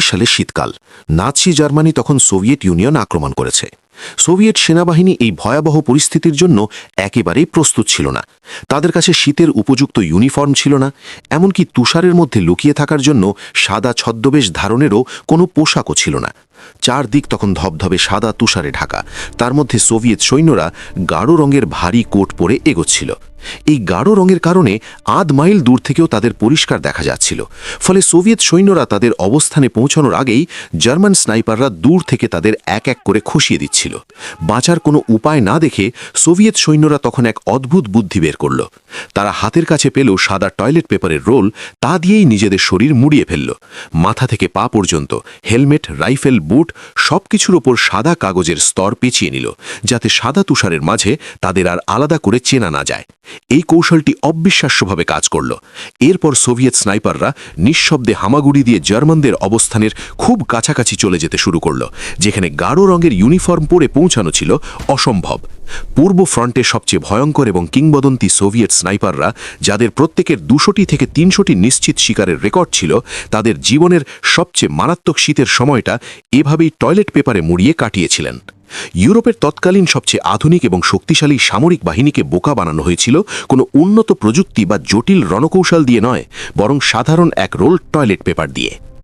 সালে শীতকাল। Nazi Germany তখন সোভিয়েত ইউনিয়ন আক্রমণ করেছে। সোভিয়েত সেনাবাহিনী এই ভয়াবহ পরিস্থিতির জন্য একেবারেই প্রস্তুত ছিল না। তাদের কাছে শীতের উপযুক্ত ইউনিফর্ম ছিল না, এমনকি তুষারের মধ্যে লুকিয়ে থাকার জন্য সাদা ছদ্মবেশ ধারণেরও কোনো পোশাকও ছিল না। চারদিক তখন ধবধবে সাদা তুষারে ঢাকা, তার মধ্যে সোভিয়েত সৈন্যরা গাঢ় রঙের ভারী কোট পরে এগোচ্ছিল। এই গাঢ় রঙের কারণে আধ মাইল দূর থেকেও তাদের পরিষ্কার দেখা যাচ্ছিল। ফলে সোভিয়েত সৈন্যরা তাদের অবস্থানে পৌঁছানোর আগেই জার্মান স্নাইপাররা দূর থেকে তাদের এক এক করে খসিয়ে দিচ্ছিল। বাঁচার কোনো উপায় না দেখে সোভিয়েত সৈন্যরা তখন এক অদ্ভুত বুদ্ধি বের করল। তারা হাতের কাছে পেল সাদা টয়লেট পেপারের রোল, তা দিয়েই নিজেদের শরীর মুড়িয়ে ফেলল। মাথা থেকে পা পর্যন্ত হেলমেট, রাইফেল, বুট সবকিছুর ওপর সাদা কাগজের স্তর পেঁচিয়ে নিল, যাতে সাদা তুষারের মাঝে তাদের আর আলাদা করে চেনা না যায়। এই কৌশলটি অবিশ্বাস্যভাবে কাজ করল। এরপর সোভিয়েত স্নাইপাররা নিঃশব্দে হামাগুড়ি দিয়ে জার্মানদের অবস্থানের খুব কাছাকাছি চলে যেতে শুরু করল, যেখানে গাঢ় রঙের ইউনিফর্ম পরে পৌঁছানো ছিল অসম্ভব। পূর্ব ফ্রন্টে সবচেয়ে ভয়ঙ্কর এবং কিংবদন্তি সোভিয়েত স্নাইপাররা, যাদের প্রত্যেকের 200টি থেকে 300টি নিশ্চিত শিকারের রেকর্ড ছিল, তাদের জীবনের সবচেয়ে মারাত্মক শীতের সময়টা এভাবেই টয়লেট পেপারে মুড়িয়ে কাটিয়েছিলেন। ইউরোপের তৎকালীন সবচেয়ে আধুনিক এবং শক্তিশালী সামরিক বাহিনীকে বোকা বানানো হয়েছিল কোনো উন্নত প্রযুক্তি বা জটিল রণকৌশল দিয়ে নয়, বরং সাধারণ এক রোল টয়লেট পেপার দিয়ে।